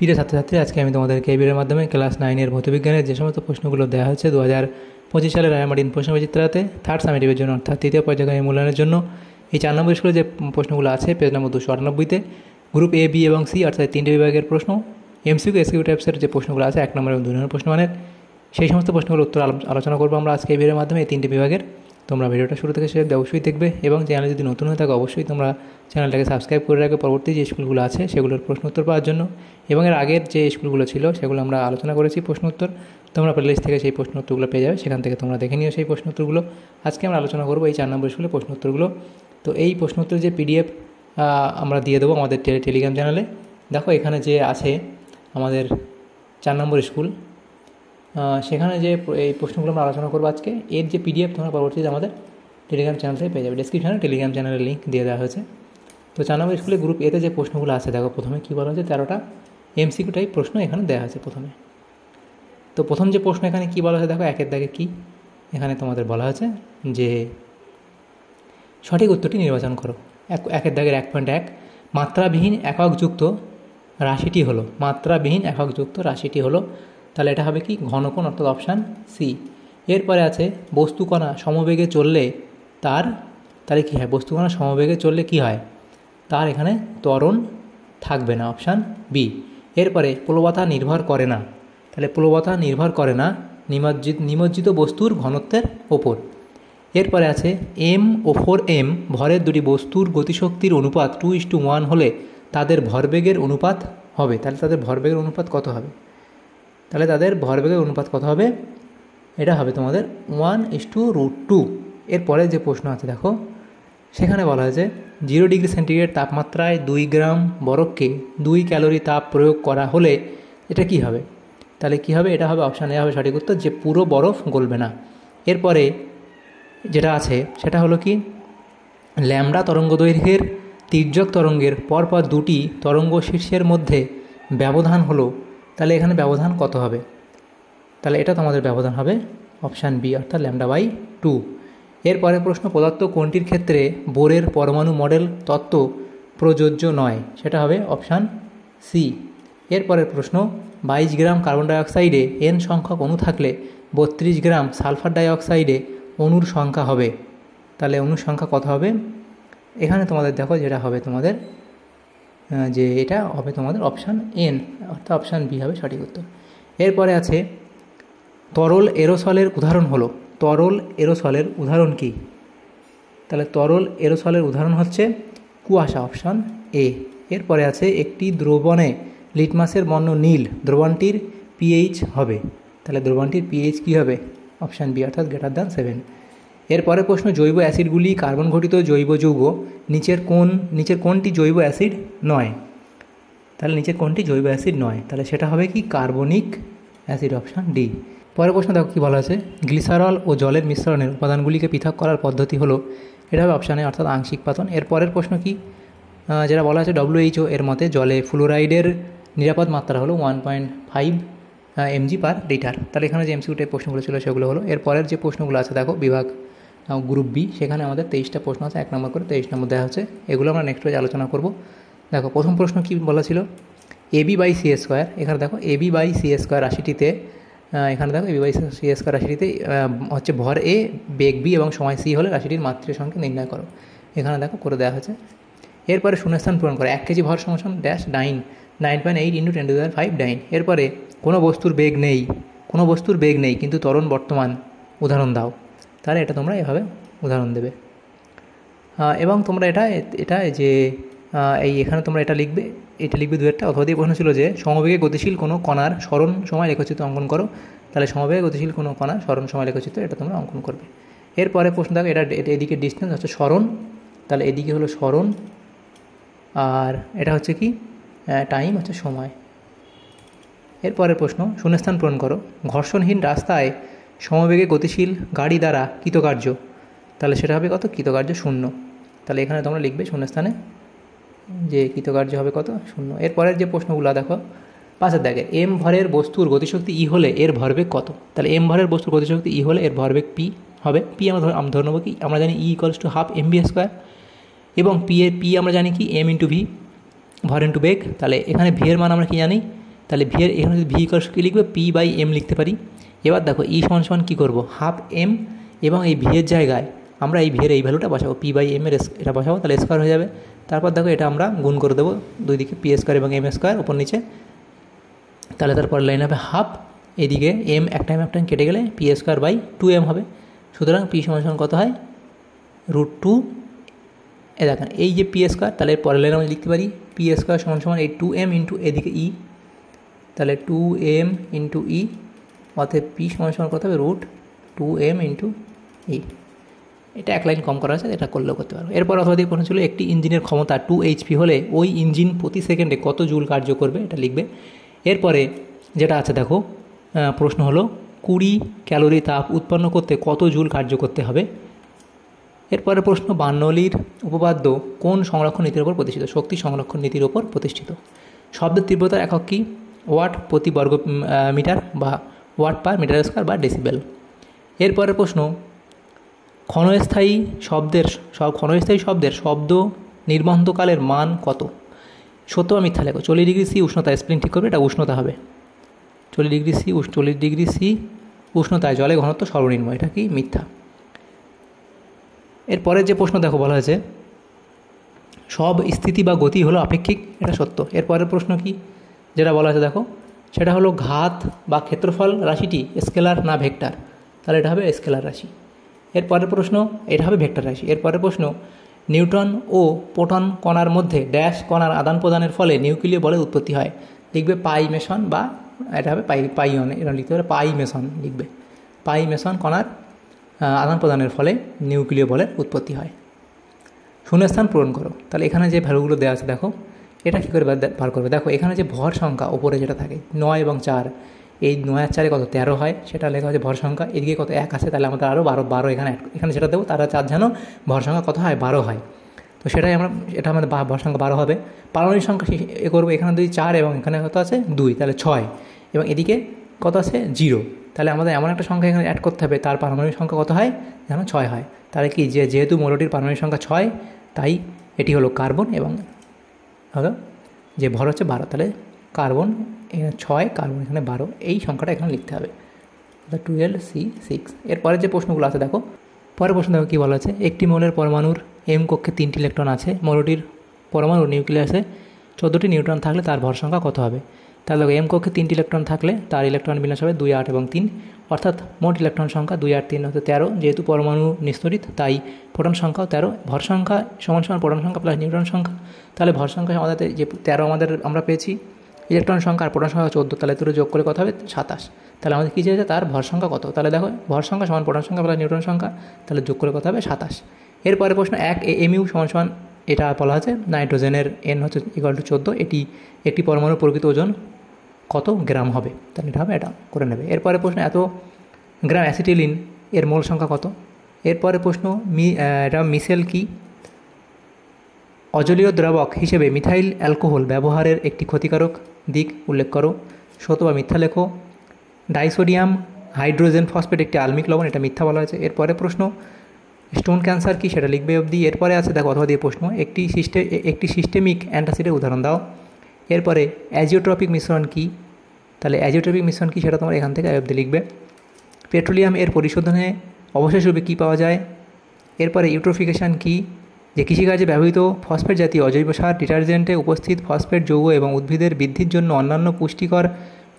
প্রিয় ছাত্রছাত্রী, আজকে আমি তোমাদেরকে এই ভিডিওর মাধ্যমে ক্লাস 9-এর ভৌতবিজ্ঞানের যে সমস্ত প্রশ্নগুলো দেওয়া হচ্ছে 2025 সালের রায়মার্টিন প্রশ্নবিচিত্রাতে থার্ড সামেটিভের জন্য অর্থাৎ তৃতীয় পর্যায়ক্রমিক মূল্যায়নের জন্য এই 4 নম্বর স্কুলে যে প্রশ্নগুলো আছে পেজ নম্বর 298-তে গ্রুপ এ, বি এবং সি অর্থাৎ 3টে বিভাগের প্রশ্ন, এমসিকিউ এসকিউ টাইপসের যে প্রশ্নগুলো আছে 1 নম্বর এবং 2 নম্বর প্রশ্নমানের, সেই সমস্ত প্রশ্নগুলোর উত্তর আলোচনা করবো আমরা আজকে এই ভিডিওর মাধ্যমে এই 3টে বিভাগের। তোমরা ভিডিওটা শুরু থেকে শেষ অবশ্যই দেখবে এবং চ্যানেলে যদি নতুন হয়ে থাকে অবশ্যই তোমরা চ্যানেলটাকে সাবস্ক্রাইব করে রাখবে পরবর্তী যে স্কুলগুলো আছে সেগুলোর প্রশ্ন উত্তর পাওয়ার জন্য। এবং এর আগের যে স্কুলগুলো ছিল সেগুলো আমরা আলোচনা করেছি প্রশ্ন উত্তর, তোমরা প্লেলিস্ট থেকে সেই প্রশ্ন উত্তরগুলো পেয়ে যাবে, সেখান থেকে তোমরা দেখে নিও সেই প্রশ্ন উত্তরগুলো। আজকে আমরা আলোচনা করবো এই 4 নম্বর স্কুলের প্রশ্ন উত্তরগুলো। তো এই প্রশ্ন উত্তর যে পিডিএফ আমরা দিয়ে দেবো আমাদের টেলিগ্রাম চ্যানেলে। দেখো এখানে যে আছে আমাদের 4 নম্বর স্কুল, সেখানে যে এই প্রশ্নগুলো আমরা আলোচনা করবো আজকে, এর যে পিডিএফ তোমরা পরবর্তীতে আমাদের টেলিগ্রাম চ্যানেল থেকে পেয়ে যাবে। ডেসক্রিপশনে টেলিগ্রাম চ্যানেলের লিঙ্ক দিয়ে দেওয়া হয়েছে। তো 4 নম্বর স্কুলে গ্রুপ এতে যে প্রশ্নগুলো আছে দেখো প্রথমে কী বলা হয়েছে, 13টা এমসিকিউ টাইপ প্রশ্ন এখানে দেওয়া হয়েছে প্রথমে। তো প্রথম যে প্রশ্ন এখানে কী বলা হয়েছে দেখো, একের দাগে কী এখানে তোমাদের বলা হয়েছে যে সঠিক উত্তরটি নির্বাচন করো। একের দাগের 1.1 মাত্রাবিহীন এককযুক্ত রাশিটি হলো, মাত্রাবিহীন এককযুক্ত রাশিটি হলো, তাহলে এটা হবে কি ঘনকোণ অর্থাৎ অপশান সি। এরপরে আছে বস্তুকণা সমবেগে চললে তাহলে কী হয়, বস্তুকণা সমবেগে চললে কি হয়, তার এখানে ত্বরণ থাকবে না, অপশান বি। এরপরে প্লবতা নির্ভর করে না, তাহলে প্লবতা নির্ভর করে না নিমজ্জিত বস্তুর ঘনত্বের ওপর। এরপরে আছে এম ও 4m ভরের দুটি বস্তুর গতিশক্তির অনুপাত 2:1 হলে তাদের ভরবেগের অনুপাত হবে, তাহলে তাদের ভরবেগের অনুপাত কত হবে, তাহলে তাদের ভরবেগের অনুপাত কত হবে, এটা হবে তোমাদের 1:√2। এরপরে যে প্রশ্ন আছে দেখো, সেখানে বলা হয়েছে 0 ডিগ্রি সেন্টিগ্রেড তাপমাত্রায় 2 গ্রাম বরফকে 2 ক্যালোরি তাপ প্রয়োগ করা হলে এটা কি হবে, তাহলে কি হবে, এটা হবে অপশান এ হবে সঠিক উত্তর, যে পুরো বরফ গলবে না। এরপরে যেটা আছে সেটা হলো কি ল্যামডা তরঙ্গদৈর্ঘ্যের তির্যক তরঙ্গের পরপর দুটি তরঙ্গ শীর্ষের মধ্যে ব্যবধান হলো, তাহলে এখানে ব্যবধান কত হবে, তাহলে এটা তোমাদের ব্যবধান হবে অপশান বি অর্থাৎ λ/2। এরপরে প্রশ্ন পদার্থ কোনটির ক্ষেত্রে বোরের পরমাণু মডেল তত্ত্ব প্রযোজ্য নয়, সেটা হবে অপশান সি। এরপরের প্রশ্ন 22 গ্রাম কার্বন ডাইঅক্সাইডে n সংখ্যক অণু থাকলে 32 গ্রাম সালফার ডাইঅক্সাইডে অণুর সংখ্যা হবে, তাহলে অণুর সংখ্যা কত হবে, এখানে তোমাদের দেখো যেটা হবে তোমাদের যে এটা হবে তোমাদের অপশান এন অর্থাৎ অপশান বি হবে সঠিক উত্তর। এরপরে আছে তরল এরোসলের উদাহরণ হলো, তরল এরোসলের উদাহরণ কি, তাহলে তরল এরোসলের উদাহরণ হচ্ছে কুয়াশা, অপশান এ। এরপরে আছে একটি দ্রবণে লিটমাসের বর্ণ নীল, দ্রবণটির পিএইচ হবে, তাহলে দ্রবণটির পিএইচ কী হবে, অপশান বি অর্থাৎ >7। এরপরে প্রশ্ন জৈব অ্যাসিডগুলি কার্বন ঘটিত জৈব যৌগ, নিচের কোনটি জৈব অ্যাসিড নয়, তাহলে নিচের কোনটি জৈব অ্যাসিড নয়, তাহলে সেটা হবে কি কার্বনিক অ্যাসিড, অপশান ডি। পরের প্রশ্ন দেখো কী বলা আছে, গ্লিসারল ও জলের মিশ্রণের উপাদানগুলিকে পৃথক করার পদ্ধতি হলো, এটা হবে অপশানে অর্থাৎ আংশিক পাতন। এর পরের প্রশ্ন কি, যেটা বলা আছে WHO এর মতে জলে ফ্লোরাইডের নিরাপদ মাত্রা হলো 1.5 mg/লিটার, তাহলে এখানে যে এমসিকিউ টাইপ প্রশ্নগুলো ছিল সেগুলো হলো। এর পরের যে প্রশ্নগুলো আছে দেখো বিভাগ গ্রুপ বি, সেখানে আমাদের 23টা প্রশ্ন আছে, 1 নম্বর করে 23 নম্বর দেওয়া হচ্ছে, এগুলো আমরা নেক্সট পেজে আলোচনা করব। দেখো প্রথম প্রশ্ন কি বলা ছিল, AB/CA², এখানে দেখো AB/CA² রাশিটিতে, এখানে দেখো AB/CA² রাশিটিতে হচ্ছে ভর এ, বেগ বি এবং সময় সি হলে রাশিটির মাত্রিক সংখ্যা নির্ণয় করো, এখানে দেখো করে দেওয়া হয়েছে। এরপরে শূন্যস্থান পূরণ করো, 1 কেজি ভর সমান -9 9.8 × 10⁵ ডাইন। এরপরে কোনো বস্তুর বেগ নেই কিন্তু ত্বরণ বর্তমান, উদাহরণ দাও, তাহলে এটা তোমরা এভাবে উদাহরণ দেবে। এবং তোমরা এটা যে এখানে তোমরা এটা লিখবে 2-1টা, অথবা দিয়ে প্রশ্ন ছিল যে সমবেগে গতিশীল কোনো কণার সরণ সময় লেখচিত্র অঙ্কন করো, তাহলে সমবেগে গতিশীল কোনো কণার সরণ সময় লেখচিত্র এটা তোমরা অঙ্কন করবে। এরপরে প্রশ্ন দেখো এটা এদিকে ডিস্টেন্স হচ্ছে সরণ, তাহলে এদিকে হলো সরণ আর এটা হচ্ছে কি টাইম হচ্ছে সময়। এরপরের প্রশ্ন শূন্যস্থান পূরণ করো, ঘর্ষণহীন রাস্তায় সমবেগে গতিশীল গাড়ি দ্বারা কৃতকার্য, তাহলে সেটা হবে কত, কৃতকার্য 0, তাহলে এখানে তোমরা লিখবে শূন্যস্থানে যে কৃতকার্য হবে কত, 0। এরপরের যে প্রশ্নগুলো দেখো 5-এর দাগে m ভরের বস্তুর গতিশক্তি E হলে এর ভরবেগ কত, তাহলে m ভরের বস্তুর গতিশক্তি E হলে এর ভরবেগ p হবে, p আমরা ধরে নেব কি, আমরা জানি E = 1/2 mv², এবং p আমরা জানি কি m × v ভর ইন্টু বেগ, তাহলে এখানে v এর মান আমরা কি জানি তাহলে ভি এর এখানে যদি ভি ইকুয়ালস কী লিখবে, পি বাই এম লিখতে পারি। এবার দেখো ই সমান সমান কী করবো, হাফ এম, এবং এই ভি এর জায়গায় আমরা এই ভি এর এই ভ্যালুটা বসাবো, পি বাই এম এর এটা বসাবো, তাহলে স্কোয়ার হয়ে যাবে। তারপর দেখো এটা আমরা গুণ করে দেবো দুই দিকে, পি স্কোয়ার এবং এম স্কোয়ার উপর নিচে, তাহলে তারপর লাইন হবে হাফ, এদিকে এম একটা কেটে গেলে পি স্কোয়ার বাই 2m হবে। সুতরাং পি সমান সমান কত হয়, √2। এ দেখেন এই যে পি স্কোয়ার, তাহলে পরের লাইন আমরা লিখতে পারি পি স্কোয়ার সমান সমান এই 2m ইন্টু এদিকে ই, তাহলে 2m ইন্টু ই, অর্থাৎ পি সমান সমান কত হবে, √2m ইন্টু ই। এটা এক লাইন কম করা আছে, এটা করলেও করতে পারবো। এরপর অথবা দিয়ে প্রশ্ন ছিল একটি ইঞ্জিনের ক্ষমতা 2 HP হলে ওই ইঞ্জিন প্রতি সেকেন্ডে কত জুল কার্য করবে, এটা লিখবে। এরপরে যেটা আছে দেখো, প্রশ্ন হলো 20 ক্যালোরি তাপ উৎপন্ন করতে কত জুল কার্য করতে হবে। এরপরে প্রশ্ন, বার্নৌলির উপপাদ্য কোন সংরক্ষণ নীতির ওপর প্রতিষ্ঠিত, শক্তি সংরক্ষণ নীতির ওপর প্রতিষ্ঠিত। শব্দের তীব্রতার একক কি, ওয়াট প্রতি বর্গ মিটার বা ওয়াট পার মিটার স্কোয়ার বা ডেসিবেল। এরপরের প্রশ্ন, ক্ষণস্থায়ী শব্দের শব্দ নির্বন্ধকালের মান কত, সত্য বা মিথ্যা লেখো। 40 ডিগ্রি সি উষ্ণতা, স্প্লিন ঠিক করবে, এটা উষ্ণতা হবে। 40 ডিগ্রি সি উষ্ণতায় জলে ঘনত্ব সর্বনিম্ন, এটা কি মিথ্যা। এরপরের যে প্রশ্ন দেখো বলা হয়েছে, সব স্থিতি বা গতি হলো আপেক্ষিক, এটা সত্য। এরপরের প্রশ্ন কি যেটা বলা আছে দেখো, সেটা হলো ঘাত বা ক্ষেত্রফল রাশিটি স্কেলার না ভেক্টর, তাহলে এটা হবে স্কেলার রাশি। এরপরের প্রশ্ন, এটা হবে ভেক্টর রাশি। এরপরের প্রশ্ন, নিউট্রন ও প্রোটন কণার মধ্যে ড্যাশ কণার আদান প্রদানের ফলে নিউক্লিয় বলের উৎপত্তি হয়, লিখবে পাই মেশন, বা এটা হবে পাইয়ন, এটা লিখতে পারে পাই মেশন লিখবে। পাই মেশন কণার আদান প্রদানের ফলে নিউক্লিয় বলের উৎপত্তি হয়। শূন্যস্থান পূরণ করো, তাহলে এখানে যে ভ্যালুগুলো দেওয়া আছে দেখো, এটা কী করে বার করবে। দেখো এখানে যে ভর সংখ্যা ওপরে যেটা থাকে 9 এবং 4, এই 9 আর 4 কত 13 হয়, সেটা লেখা হচ্ছে ভর সংখ্যা। এদিকে কত 1 আছে, তাহলে আমাদের আরও 12 এখানে যেটা দেবো তারা 4 যেন ভর সংখ্যা কত হয়, 12 হয়। তো সেটাই এটা আমাদের ভর সংখ্যা 12 হবে। পারমাণবিক সংখ্যা এ করবো, এখানে যদি 4 এবং এখানে কত আছে 2, তাহলে 6, এবং এদিকে কত আছে 0, তাহলে আমাদের এমন একটা সংখ্যা এখানে অ্যাড করতে হবে তার পারমাণবিক সংখ্যা কত হয়, যেন 6 হয়। তাহলে কি যেহেতু মৌলটির পারমাণবিক সংখ্যা 6, তাই এটি হলো কার্বন, এবং হলো যে ভর হচ্ছে 12, তাহলে কার্বন এখানে 6, কার্বন এখানে 12, এই সংখ্যাটা এখানে লিখতে হবে, 12C6। এরপরে যে প্রশ্নগুলো আছে দেখো, পরের প্রশ্ন দেখো কী বলা আছে, একটি মৌলের পরমাণুর এম কক্ষে 3টি ইলেকট্রন আছে, মৌলটির পরমাণুর নিউক্লিয়াসে 14টি নিউট্রন থাকলে তার ভর সংখ্যা কত হবে। তাহলে দেখো এম কক্ষে 3টি ইলেকট্রন থাকলে তার ইলেকট্রন বিন্যাস হবে 2, 8 এবং 3, অর্থাৎ মোট ইলেকট্রন সংখ্যা 2, 8, 3 হচ্ছে 13। যেহেতু পরমাণু নিস্তরিত, তাই প্রোটন সংখ্যাও 13। ভর সংখ্যা সমান সমান প্রোটন সংখ্যা প্লাস নিউট্রন সংখ্যা, তাহলে ভর সংখ্যা আমাদের যে 13 আমরা পেয়েছি, ইলেকট্রন সংখ্যা আর প্রোটন সংখ্যা 14, তাহলে দুটো যোগ করে কত হবে 27। তাহলে আমাদের কী চেয়েছে, তার ভর সংখ্যা কত, তাহলে দেখো ভর সংখ্যা সমান প্রোটন সংখ্যা প্লাস নিউট্রন সংখ্যা, তাহলে যোগ করে কত হবে 27। এরপরে প্রশ্ন 1 AMU সমান সমান, এটা বলা আছে নাইট্রোজেনের N হচ্ছে = 14, এটি একটি পরমাণুর প্রকৃত ওজন কত গ্রাম হবে, তাহলে এটা হবে, এটা করে নেবে। এরপরে প্রশ্ন, এত গ্রাম অ্যাসিটিলিন এর মোল সংখ্যা কত। এরপরে প্রশ্ন, এটা মিশেল কি, অজলীয় দ্রাবক হিসেবে মিথাইল অ্যালকোহল ব্যবহারের একটি ক্ষতিকারক দিক উল্লেখ করো, সত্য বা মিথ্যা লেখো। ডাইসোডিয়াম হাইড্রোজেন ফসফেট একটি আলমিক লবণ, এটা মিথ্যা বলা হয়েছে। এরপরে প্রশ্ন, স্টোন ক্যান্সার কি, সেটা লিখবে অবধি। এরপরে আছে দেখো অথবা দিয়ে প্রশ্ন, একটি সিস্টেমিক অ্যান্টাসিডের উদাহরণ দাও। এরপরে অ্যাজিওট্রপিক মিশ্রণ কি, তাহলে অ্যাজিওট্রপিক মিশ্রণ কি সেটা তোমার এখান থেকে অবধি লিখবে। পেট্রোলিয়াম এর পরিশোধনে অবশেষ রূপে কী পাওয়া যায়। এরপরে ইউট্রোফিকেশান কি, যে কৃষিকাজে ব্যবহৃত ফসফেট জাতীয় অজৈব সার ডিটারজেন্টে উপস্থিত ফসফেট যৌগ এবং উদ্ভিদের বৃদ্ধির জন্য অন্যান্য পুষ্টিকর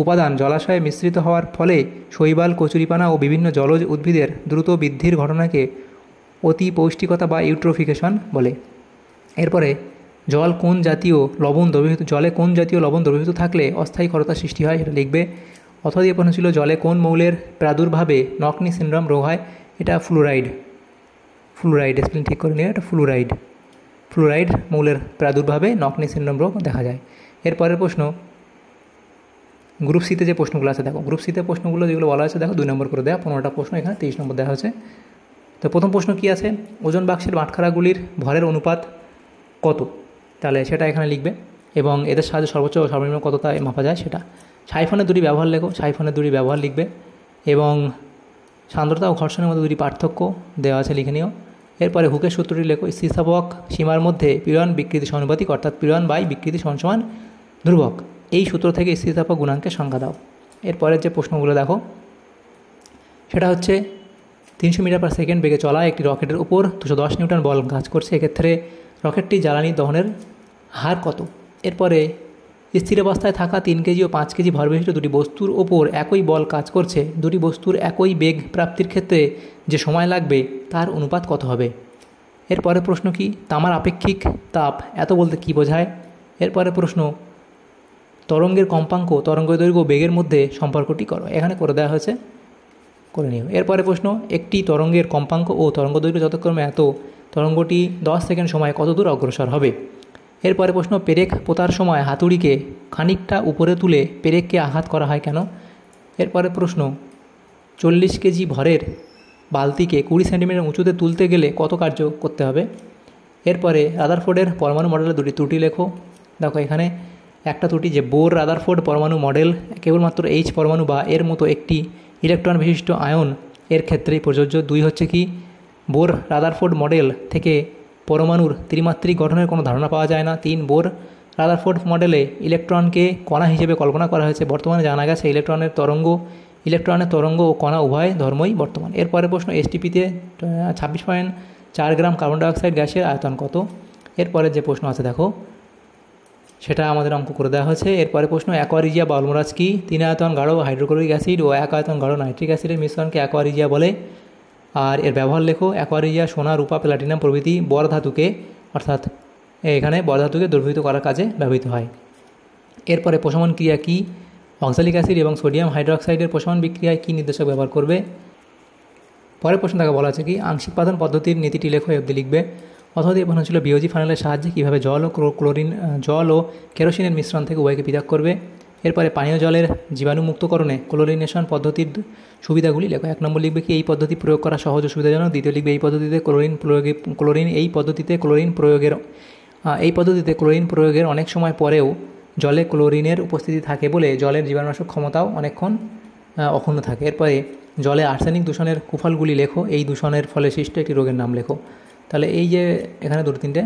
উপাদান জলাশয়ে মিশ্রিত হওয়ার ফলে শৈবাল, কচুরিপানা ও বিভিন্ন জলজ উদ্ভিদের দ্রুত বৃদ্ধির ঘটনাকে অতি পৌষ্টিকতা বা ইউট্রোফিকেশন বলে। এরপরে জলে কোন জাতীয় লবণ দ্রবীভূত থাকলে অস্থায়ী ক্ষরতার সৃষ্টি হয়, সেটা লিখবে। অথবা দিয়ে প্রশ্ন ছিল, জলে কোন মৌলের প্রাদুর্ভাবে নকনি সিনড্রোম রোগ হয়, এটা ফ্লুরাইড, স্পেলিং ঠিক করে নিয়ে, এটা ফ্লুরাইড মৌলের প্রাদুর্ভাবে নকনি সিনড্রোম রোগ দেখা যায়। এরপরের প্রশ্ন, গ্রুপ সিতে যে প্রশ্নগুলো আছে দেখো, গ্রুপ সিতে প্রশ্নগুলো যেগুলো বলা আছে দেখো 2 নম্বর করে দেওয়া, 15টা প্রশ্ন, এখানে 23 নম্বর দেওয়া হয়েছে। তো প্রথম প্রশ্ন কি আছে, ওজন বাক্সের বাটখারাগুলির ভরের অনুপাত কত, তাহলে সেটা এখানে লিখবে, এবং এদের সাহায্যে সর্বোচ্চ ও সর্বনিম্ন কতটা মাপা যায় সেটা। সাইফনের দুটি ব্যবহার লেখো, সাইফনের দুটি ব্যবহার লিখবে, এবং সান্দ্রতা ও ঘর্ষণের মধ্যে দুটি পার্থক্য দেওয়া আছে লিখে নিও। এরপরে হুকের সূত্রটি লেখো, স্থিতিস্থাপক সীমার মধ্যে পীড়ন বিকৃতি সমানুপাতিক, অর্থাৎ পীড়ন বাই বিকৃতি সমান ধ্রুবক। এই সূত্র থেকে স্থিতিস্থাপক গুণাঙ্কের সংজ্ঞা দাও। এরপরের যে প্রশ্নগুলো দেখো সেটা হচ্ছে 300 মিটার পার সেকেন্ড বেগে চলা একটি রকেটের উপর 210 নিউটন বল কাজ করছে, এক্ষেত্রে রকেটটি জ্বালানি দহনের হার কত। এরপরে স্থির অবস্থায় থাকা 3 কেজি ও 5 কেজি ভরবিশিষ্ট দুটি বস্তুর ওপর একই বল কাজ করছে, দুটি বস্তুর একই বেগ প্রাপ্তির ক্ষেত্রে যে সময় লাগবে তার অনুপাত কত হবে। এরপরে প্রশ্ন কি, তামার আপেক্ষিক তাপ এত বলতে কী বোঝায়। এরপরে প্রশ্ন, তরঙ্গের কম্পাঙ্ক তরঙ্গ দৈর্ঘ্য বেগের মধ্যে সম্পর্কটি করো। এখানে করে দেওয়া হয়েছে, করে নিও। এরপরে প্রশ্ন, একটি তরঙ্গের কম্পাঙ্ক ও তরঙ্গ দৈর্ঘ্য যথাক্রমে এত, তরঙ্গটি 10 সেকেন্ড সময়ে কত দূর অগ্রসর হবে। এরপরে প্রশ্ন, পেরেক পোতার সময় হাতুড়িকে খানিকটা উপরে তুলে পেরেককে আঘাত করা হয় কেন। এরপরে প্রশ্ন, 40 কেজি ভরের বালতিকে 20 সেন্টিমিটার উঁচুতে তুলতে গেলে কত কার্য করতে হবে। এরপরে রাদারফোর্ডের পরমাণু মডেলের দুটি ত্রুটি লেখো। দেখো এখানে একটা ত্রুটি যে বোর রাদারফোর্ড পরমাণু মডেল কেবলমাত্র H পরমাণু বা এর মতো একটি ইলেকট্রন বিশিষ্ট আয়ন এর ক্ষেত্রেই প্রযোজ্য। 2 হচ্ছে কি, বোর রাদারফোর্ড মডেল থেকে পরমাণুর ত্রিমাত্রিক গঠনের কোনো ধারণা পাওয়া যায় না। 3 বোর রাদারফোর্ড মডেলে ইলেকট্রনকে কণা হিসেবে কল্পনা করা হয়েছে, বর্তমানে জানা গেছে ইলেকট্রনের তরঙ্গ ও কণা উভয় ধর্মই বর্তমান। এরপরে প্রশ্ন, এসটিপিতে 26.4 গ্রাম কার্বন ডাইঅক্সাইড গ্যাসের আয়তন কত। এরপরে যে প্রশ্ন আছে দেখো সেটা আমাদের অঙ্ক করে দেওয়া হয়েছে। এরপরে প্রশ্ন, অ্যাকোয়ারিজিয়া বা অলমোরাজ কি। 3 আয়তন গাঢ় হাইড্রোক্লোরিক অ্যাসিড ও 1 আয়তন গাঢ় নাইট্রিক অ্যাসিডের মিশ্রণকে অ্যাকোয়ারিজিয়া বলে। আর এর ব্যবহার লেখো। অ্যাকোয়ারিজিয়া সোনা, রূপা, প্ল্যাটিনাম প্রভৃতি বর ধাতুকে, অর্থাৎ এখানে বর ধাতুকে দ্রবীভূত করার কাজে ব্যবহৃত হয়। এরপরে প্রশমন ক্রিয়া কি। অক্সালিক অ্যাসিড এবং সোডিয়াম হাইড্রোক্সাইডের প্রশমন বিক্রিয়ায় কী নির্দেশক ব্যবহার করবে। পরের প্রশ্ন তাকে বলা আছে কি, আংশিক পাতন পদ্ধতির নীতিটি লেখো, অবধি লিখবে। অথবা এই প্রশ্ন ছিল বিওজি ফানেলের সাহায্যে কীভাবে জল ও কেরোসিনের মিশ্রণ থেকে উভয়কে পৃথক করবে। এরপরে পানীয় জলের জীবাণুমুক্তকরণে ক্লোরিনেশন পদ্ধতির সুবিধাগুলি লেখো। 1 নম্বর লিখবে কি, এই পদ্ধতি প্রয়োগ করা সহজ ও সুবিধাজনক। দ্বিতীয় লিখবে এই পদ্ধতিতে ক্লোরিন প্রয়োগের অনেক সময় পরেও জলে ক্লোরিনের উপস্থিতি থাকে বলে জলের জীবাণুনাশক ক্ষমতাও অনেকক্ষণ অক্ষুণ্ণ থাকে। এরপরে জলে আর্সেনিক দূষণের কুফলগুলি লেখো। এই দূষণের ফলে সৃষ্ট একটি রোগের নাম লেখো। তাহলে এই যে এখানে 2-3টে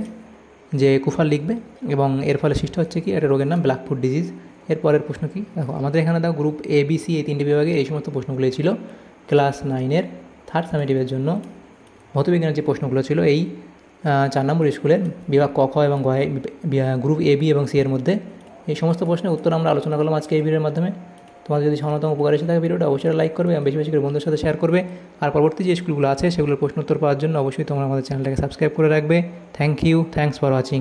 যে কুফল লিখবে এবং এর ফলে সৃষ্ট হচ্ছে কি একটা রোগের নাম ব্ল্যাকফুট ডিজিজ। এরপরের প্রশ্ন কি, দেখো আমাদের এখানে দেখো গ্রুপ A, B, C এই 3টে বিভাগে এই সমস্ত প্রশ্নগুলি ছিল। ক্লাস 9-এর 3rd সামেটিভের জন্য ভৌতবিজ্ঞানের যে প্রশ্নগুলো ছিল এই 4 নম্বর স্কুলের বিভাগ ক, খ এবং গ গ্রুপ A, B এবং C এর মধ্যে এই সমস্ত প্রশ্নের উত্তর আমরা আলোচনা করলাম আজকে এই ভিডিওর মাধ্যমে। তোমাদের যদি সামান্যতম উপকার এসে থাকে ভিডিওটা অবশ্যই লাইক করবে এবং বেশি বেশি করে বন্ধুদের সাথে শেয়ার করবে। আর পরবর্তী যে স্কুলগুলো আছে সেগুলোর প্রশ্ন উত্তর পাওয়ার জন্য অবশ্যই তোমরা আমাদের চ্যানেলটাকে সাবস্ক্রাইব করে রাখবে। Thanks for watching.